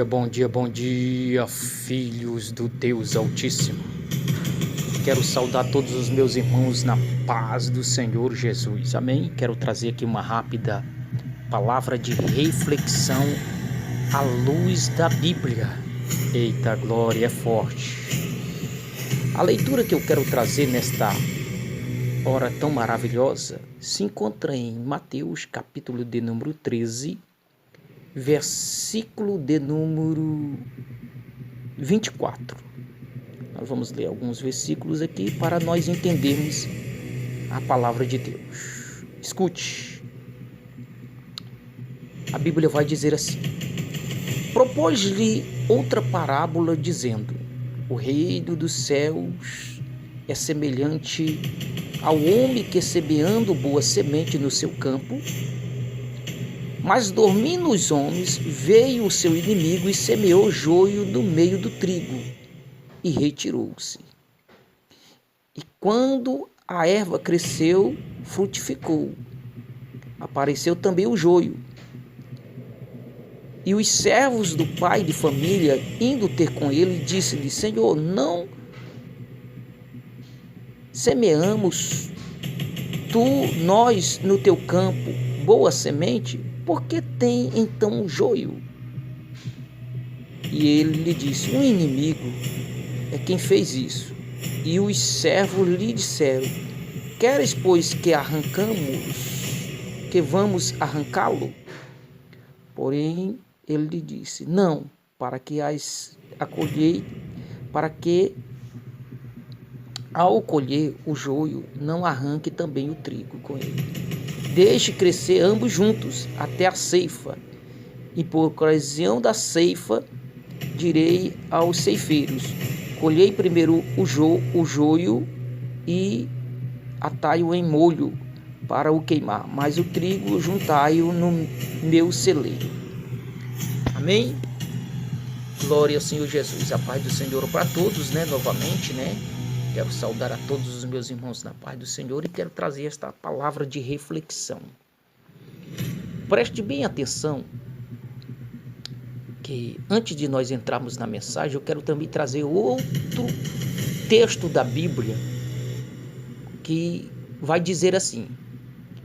bom dia, bom dia, filhos do Deus Altíssimo. Quero saudar todos os meus irmãos na paz do Senhor Jesus, amém? Quero trazer aqui uma rápida palavra de reflexão à luz da Bíblia. Eita, a glória é forte. A leitura que eu quero trazer nesta hora tão maravilhosa se encontra em Mateus, capítulo de número 13, versículo de número 24. Nós vamos ler alguns versículos aqui para nós entendermos a palavra de Deus. Escute. A Bíblia vai dizer assim: propôs-lhe outra parábola, dizendo: o reino dos céus é semelhante ao homem que, semeando boa semente no seu campo, mas dormindo os homens, veio o seu inimigo e semeou joio no meio do trigo e retirou-se. E quando a erva cresceu, frutificou, apareceu também o joio. E os servos do pai de família, indo ter com ele, disse-lhe: Senhor, não semeamos nós no teu campo boa semente? Por que tem então joio? E ele lhe disse: um inimigo é quem fez isso. E os servos lhe disseram: queres, pois, que vamos arrancá-lo? Porém, ele lhe disse: não, para que ao colher o joio, não arranque também o trigo com ele. Deixe crescer ambos juntos até a ceifa, e por ocasião da ceifa direi aos ceifeiros: colhei primeiro o joio e atai-o em molho para o queimar, mas o trigo juntai-o no meu celeiro. Amém? Glória ao Senhor Jesus. A paz do Senhor para todos, novamente, Quero saudar a todos os meus irmãos na paz do Senhor e quero trazer esta palavra de reflexão. Preste bem atenção que antes de nós entrarmos na mensagem, eu quero também trazer outro texto da Bíblia que vai dizer assim,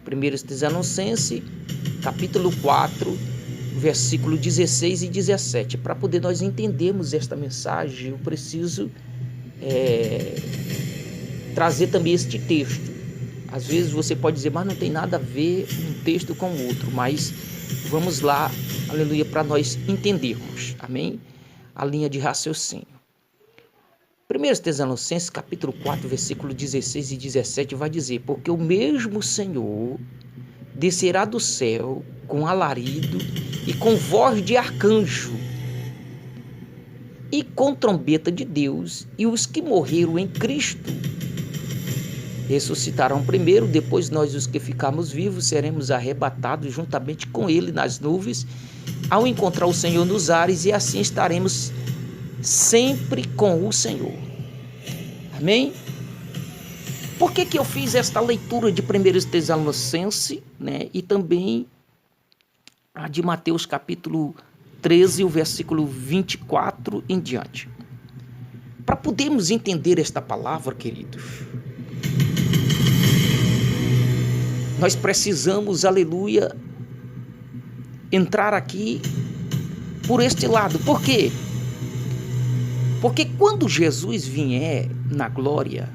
1 Tessalonicenses, capítulo 4, versículo 16 e 17. Para poder nós entendermos esta mensagem, eu preciso trazer também este texto. Às vezes você pode dizer, mas não tem nada a ver um texto com o outro, mas vamos lá, aleluia, para nós entendermos, amém? A linha de raciocínio. 1 Tessalonicenses, capítulo 4, versículo 16 e 17 vai dizer: porque o mesmo Senhor descerá do céu com alarido e com voz de arcanjo e com trombeta de Deus, e os que morreram em Cristo ressuscitarão primeiro, depois nós, os que ficarmos vivos, seremos arrebatados juntamente com ele nas nuvens, ao encontrar o Senhor nos ares, e assim estaremos sempre com o Senhor. Amém? Por que eu fiz esta leitura de 1 Tessalonicenses, e também a de Mateus capítulo 13, o versículo 24 em diante? Para podermos entender esta palavra, queridos, nós precisamos, aleluia, entrar aqui por este lado. Por quê? Porque quando Jesus vier na glória,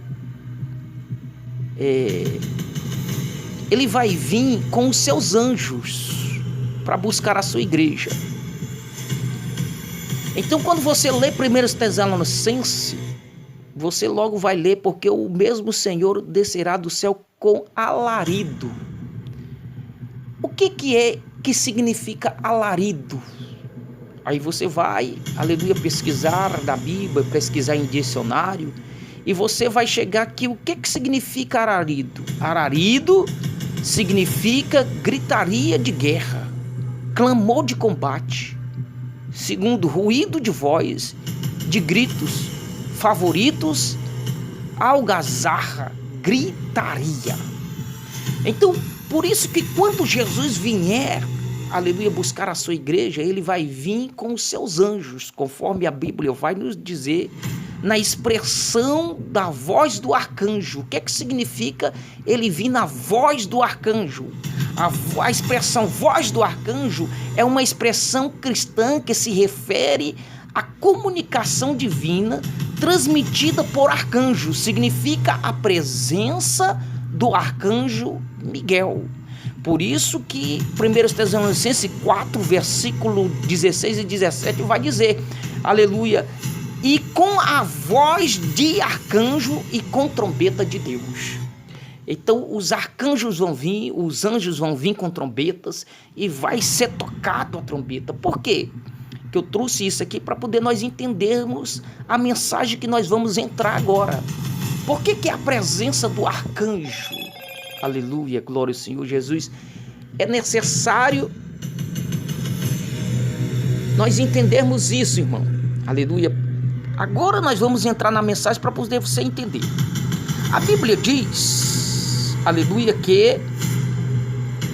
ele vai vir com os seus anjos para buscar a sua igreja. Então, quando você lê 1 Tessalonicenses, você logo vai ler: porque o mesmo Senhor descerá do céu com alarido. O que significa alarido? Aí você vai, aleluia, pesquisar na Bíblia, pesquisar em dicionário, e você vai chegar aqui. O que significa alarido? Alarido significa gritaria de guerra, clamor de combate, segundo ruído de voz, de gritos, favoritos, algazarra, gritaria. Então, por isso que quando Jesus vier, aleluia, buscar a sua igreja, ele vai vir com os seus anjos, conforme a Bíblia vai nos dizer, na expressão da voz do arcanjo. O que é que significa ele vir na voz do arcanjo? A expressão voz do arcanjo é uma expressão cristã que se refere à comunicação divina transmitida por arcanjo. Significa a presença do arcanjo Miguel. Por isso que 1 Tessalonicenses 4, versículo 16 e 17 vai dizer, aleluia, e com a voz de arcanjo e com trombeta de Deus. Então os arcanjos vão vir, os anjos vão vir com trombetas e vai ser tocado a trombeta. Por quê? Que eu trouxe isso aqui para poder nós entendermos a mensagem que nós vamos entrar agora. Por que é a presença do arcanjo? Aleluia, glória ao Senhor Jesus. É necessário nós entendermos isso, irmão. Aleluia. Agora nós vamos entrar na mensagem para poder você entender. A Bíblia diz, aleluia, que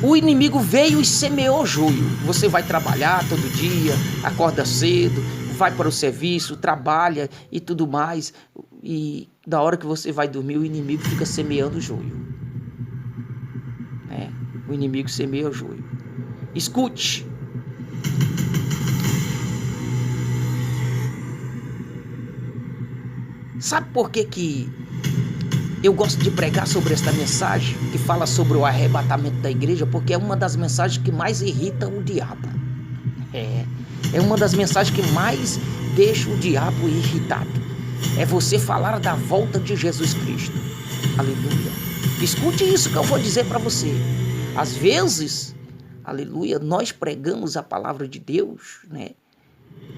o inimigo veio e semeou joio. Você vai trabalhar todo dia, acorda cedo, vai para o serviço, trabalha e tudo mais. E da hora que você vai dormir, o inimigo fica semeando joio. O inimigo semeia o joio. Escute. Sabe por que eu gosto de pregar sobre esta mensagem que fala sobre o arrebatamento da igreja? Porque é uma das mensagens que mais irrita o diabo. É uma das mensagens que mais deixa o diabo irritado. É você falar da volta de Jesus Cristo. Aleluia. Escute isso que eu vou dizer para você. Às vezes, aleluia, nós pregamos a palavra de Deus, né?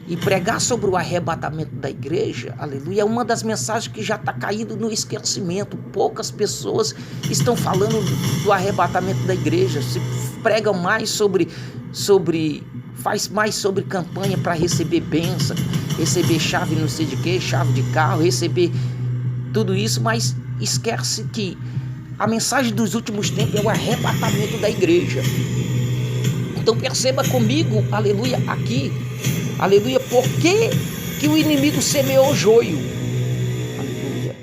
E pregar sobre o arrebatamento da igreja, aleluia, é uma das mensagens que já está caindo no esquecimento. Poucas pessoas estão falando do arrebatamento da igreja. Se pregam mais faz mais sobre campanha para receber bênção, receber chave não sei de quê, chave de carro, receber tudo isso, mas esquece que a mensagem dos últimos tempos é o arrebatamento da igreja. Então perceba comigo, aleluia, aqui, aleluia, por que o inimigo semeou joio? Aleluia.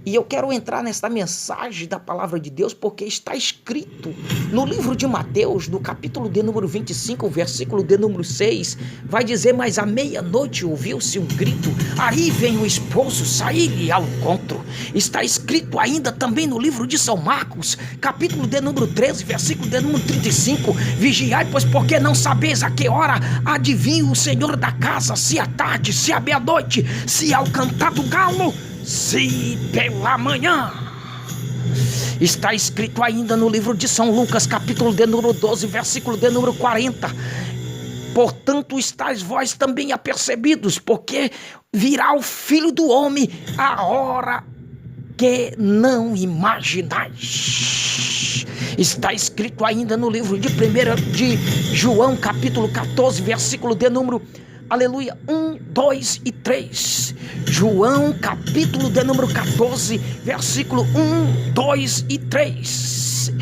E eu quero entrar nesta mensagem da palavra de Deus porque está escrito no livro de Mateus, no capítulo de número 25, versículo de número 6, vai dizer, mas à meia-noite ouviu-se um grito, aí vem o esposo, saí-lhe ao encontro. Está escrito ainda também no livro de São Marcos, capítulo de número 13, versículo de número 35, vigiai, pois porque não sabeis a que hora adivinha o Senhor da casa, se à tarde, se à meia-noite, se ao cantar do galo, se pela manhã. Está escrito ainda no livro de São Lucas, capítulo de número 12, versículo de número 40. Portanto, estáis vós também apercebidos, porque virá o Filho do Homem a hora que não imaginais. Está escrito ainda no livro de João, capítulo 14, versículo de número, aleluia, 1, 2 e 3. João, capítulo de número 14, versículo 1, 2 e 3.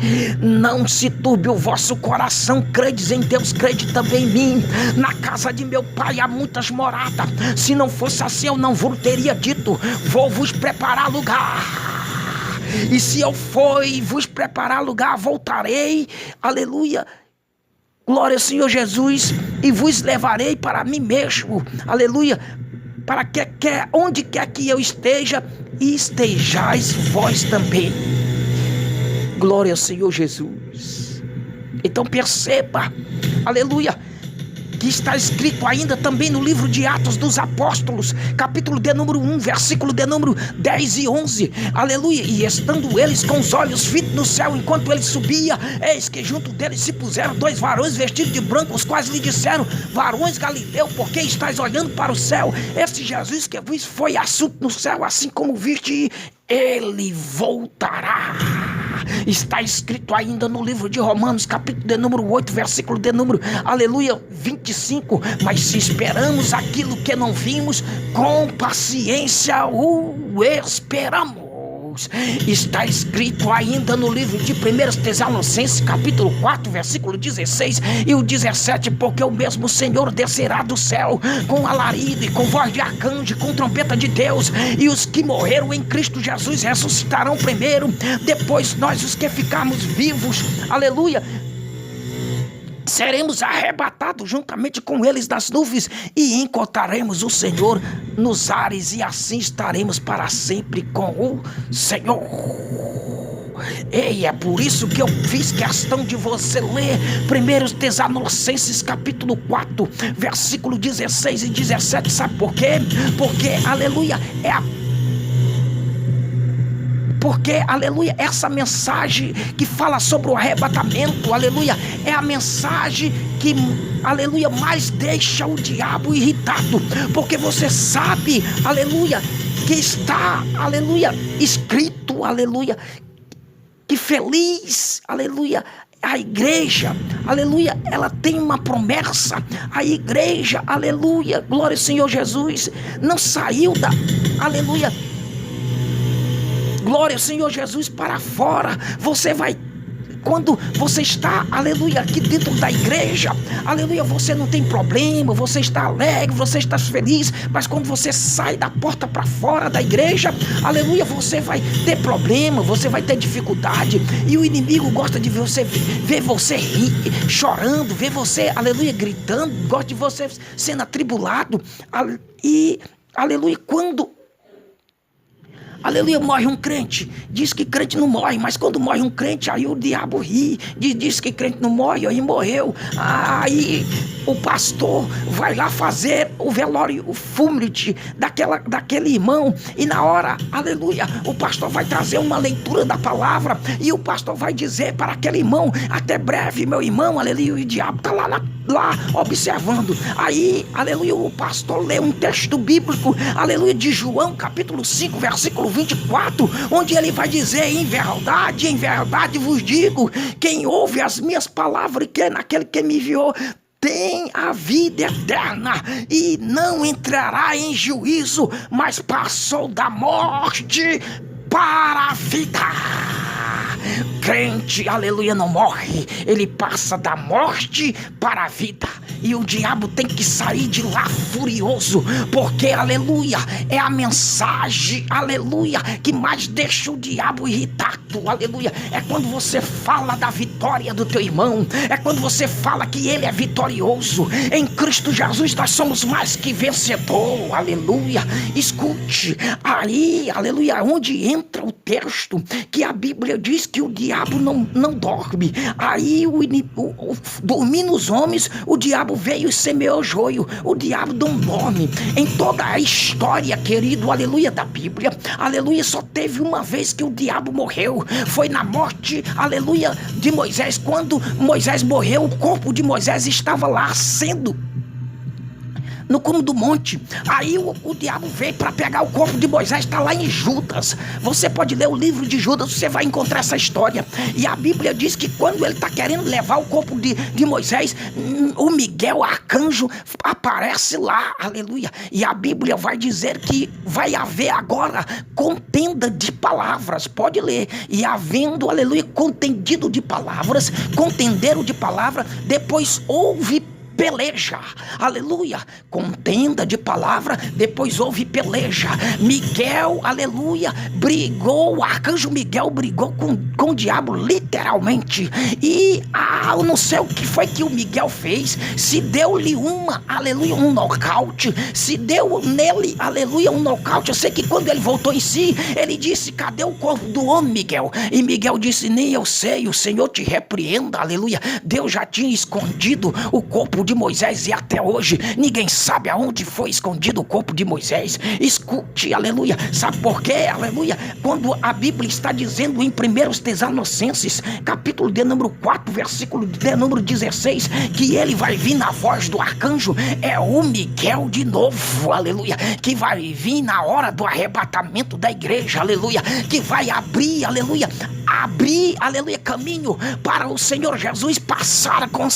Não se turbe o vosso coração, credes em Deus, crede também em mim. Na casa de meu pai há muitas moradas. Se não fosse assim, eu não vos teria dito, vou vos preparar lugar. E se eu for e vos preparar lugar, voltarei, aleluia, glória ao Senhor Jesus, e vos levarei para mim mesmo, aleluia, para que onde quer que eu esteja, estejais vós também. Glória ao Senhor Jesus. Então perceba, aleluia, que está escrito ainda também no livro de Atos dos Apóstolos, capítulo de número 1, versículo de número 10 e 11, aleluia, e estando eles com os olhos fitos no céu, enquanto ele subia, eis que junto deles se puseram dois varões vestidos de branco, os quais lhe disseram, varões Galileu, por que estáis olhando para o céu? Este Jesus que vos foi assunto no céu, assim como viste, ele voltará. Está escrito ainda no livro de Romanos, capítulo de número 8, versículo de número, aleluia, 25. Mas se esperamos aquilo que não vimos, com paciência o esperamos. Deus. Está escrito ainda no livro de 1 Tessalonicenses, capítulo 4, versículo 16 e o 17, porque o mesmo Senhor descerá do céu com alarido e com voz de arcanjo, com trompeta de Deus, e os que morreram em Cristo Jesus ressuscitarão primeiro, depois nós os que ficarmos vivos, aleluia, seremos arrebatados juntamente com eles nas nuvens e encontraremos o Senhor nos ares, e assim estaremos para sempre com o Senhor. Ei, é por isso que eu fiz questão de você ler 1 Tessalonicenses capítulo 4, versículo 16 e 17. Sabe por quê? Porque, aleluia, porque, aleluia, essa mensagem que fala sobre o arrebatamento, aleluia, é a mensagem que, aleluia, mais deixa o diabo irritado, porque você sabe, aleluia, que está, aleluia, escrito, aleluia, que feliz, aleluia, a igreja, aleluia, ela tem uma promessa. A igreja, aleluia, glória ao Senhor Jesus, não saiu da, aleluia, glória ao Senhor Jesus, para fora. Você vai, quando você está, aleluia, aqui dentro da igreja, aleluia, você não tem problema, você está alegre, você está feliz, mas quando você sai da porta para fora da igreja, aleluia, você vai ter problema, você vai ter dificuldade, e o inimigo gosta de ver você rir, chorando, ver você, aleluia, gritando, gosta de você sendo atribulado, e, aleluia, quando, aleluia, morre um crente, diz que crente não morre, mas quando morre um crente, aí o diabo ri, diz que crente não morre, aí morreu, aí o pastor vai lá fazer o velório, o fúnebre daquele irmão, e na hora, aleluia, o pastor vai trazer uma leitura da palavra, e o pastor vai dizer para aquele irmão, até breve, meu irmão, aleluia, e o diabo está lá observando, aí, aleluia, o pastor lê um texto bíblico, aleluia, de João, capítulo 5, versículo 24, onde ele vai dizer, em verdade vos digo, quem ouve as minhas palavras e crê naquele que me enviou, tem a vida eterna e não entrará em juízo, mas passou da morte para a vida. Crente, aleluia, não morre, ele passa da morte para a vida, e o diabo tem que sair de lá furioso, porque, aleluia, é a mensagem, aleluia, que mais deixa o diabo irritado, aleluia, é quando você fala da vitória do teu irmão, é quando você fala que ele é vitorioso, em Cristo Jesus nós somos mais que vencedor, aleluia, escute, aí, aleluia, onde entra o texto, que a Bíblia diz que o diabo não dorme, aí dormindo os homens, o diabo veio e semeou joio, o diabo não dorme, em toda a história, querido, aleluia, da Bíblia, aleluia, só teve uma vez que o diabo morreu, foi na morte, aleluia, de Moisés, quando Moisés morreu, o corpo de Moisés estava lá sendo no cume do monte, aí o diabo veio para pegar o corpo de Moisés, está lá em Judas, você pode ler o livro de Judas, você vai encontrar essa história, e a Bíblia diz que quando ele está querendo levar o corpo de Moisés, o Miguel, arcanjo, aparece lá, aleluia, e a Bíblia vai dizer que vai haver agora contenda de palavras, pode ler, e havendo, aleluia, contendido de palavras, contenderam de palavra, depois houve peleja, aleluia, contenda de palavra, depois houve peleja, Miguel, aleluia, brigou, o arcanjo Miguel brigou com o diabo, literalmente, e eu não sei o que foi que o Miguel fez, se deu-lhe aleluia, um nocaute, se deu nele, aleluia, um nocaute, eu sei que quando ele voltou em si, ele disse, cadê o corpo do homem, Miguel? E Miguel disse, nem eu sei, o Senhor te repreenda, aleluia, Deus já tinha escondido o corpo de Moisés, e até hoje ninguém sabe aonde foi escondido o corpo de Moisés. Escute, aleluia, sabe por quê? Aleluia, quando a Bíblia está dizendo em 1 Tessalonicenses capítulo de número 4, versículo de número 16, que ele vai vir na voz do arcanjo, é o Miguel de novo, aleluia, que vai vir na hora do arrebatamento da igreja, aleluia, que vai abrir, aleluia, caminho para o Senhor Jesus passar com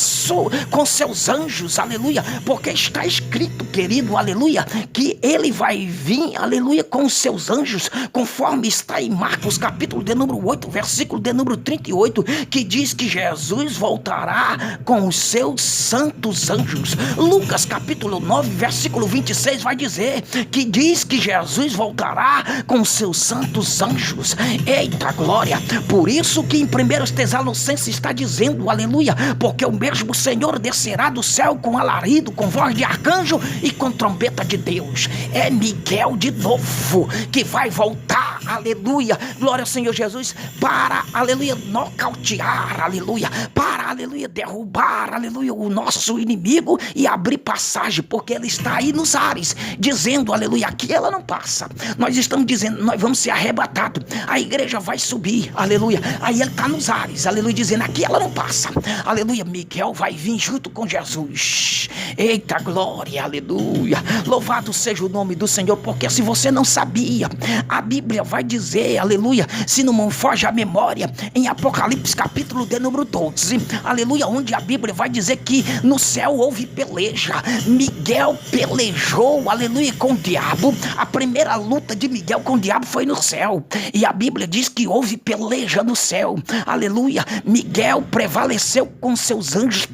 seus anjos, aleluia, porque está escrito, querido, aleluia, que ele vai vir, aleluia, com seus anjos, conforme está em Marcos capítulo de número 8, versículo de número 38, que diz que Jesus voltará com os seus santos anjos. Lucas capítulo 9, versículo 26 vai dizer que diz que Jesus voltará com os seus santos anjos. Eita glória! Por isso que em 1 Tessalonicenses está dizendo, aleluia, porque o mesmo Senhor descerá do céu com alarido, com voz de arcanjo e com trombeta de Deus. É Miguel de novo que vai voltar, aleluia, glória ao Senhor Jesus, para, aleluia, nocautear, aleluia, para, aleluia, derrubar, aleluia, o nosso inimigo e abrir passagem, porque ele está aí nos ares, dizendo, aleluia, aqui ela não passa. Nós estamos dizendo, nós vamos ser arrebatados, a igreja vai subir, aleluia, aí ele está nos ares, aleluia, dizendo, aqui ela não passa, aleluia, Miguel vai vir junto com Jesus. Eita glória, aleluia, louvado seja o nome do Senhor, porque se você não sabia, a Bíblia vai dizer, aleluia, se não me foge a memória, em Apocalipse capítulo de número 12, aleluia, onde a Bíblia vai dizer que no céu houve peleja, Miguel pelejou, aleluia, com o diabo. A primeira luta de Miguel com o diabo foi no céu, e a Bíblia diz que houve peleja no céu, aleluia, Miguel prevaleceu com seus anjos,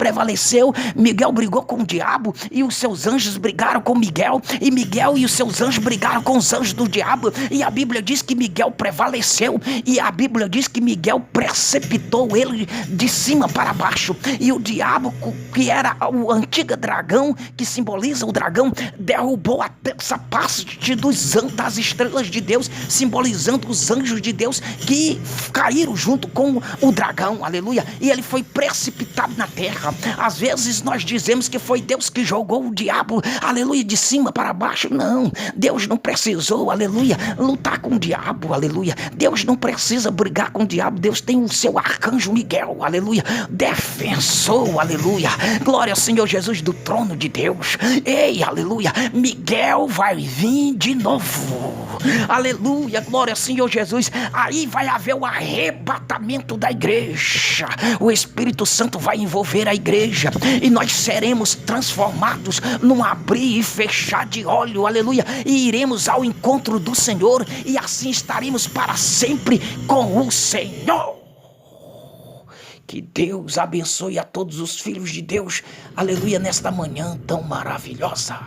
Miguel brigou com o diabo, e os seus anjos brigaram com Miguel, e Miguel e os seus anjos brigaram com os anjos do diabo, e a Bíblia diz que Miguel prevaleceu, e a Bíblia diz que Miguel precipitou ele de cima para baixo, e o diabo, que era o antigo dragão, que simboliza o dragão, derrubou a terça parte das estrelas de Deus, simbolizando os anjos de Deus que caíram junto com o dragão, aleluia, e ele foi precipitado na terra. Às vezes nós dizemos que foi Deus que jogou o diabo, aleluia, de cima para baixo. Não, Deus não precisou, aleluia, lutar com o diabo, aleluia, Deus não precisa brigar com o diabo, Deus tem o seu arcanjo Miguel, aleluia, defensor, aleluia, glória ao Senhor Jesus do trono de Deus. Ei, aleluia, Miguel vai vir de novo, aleluia, glória ao Senhor Jesus. Aí vai haver o arrebatamento da igreja, o Espírito Santo vai envolver a igreja, e nós seremos transformados num abrir e fechar de olho, aleluia, e iremos ao encontro do Senhor, e assim estaremos para sempre com o Senhor. Que Deus abençoe a todos os filhos de Deus, aleluia, nesta manhã tão maravilhosa.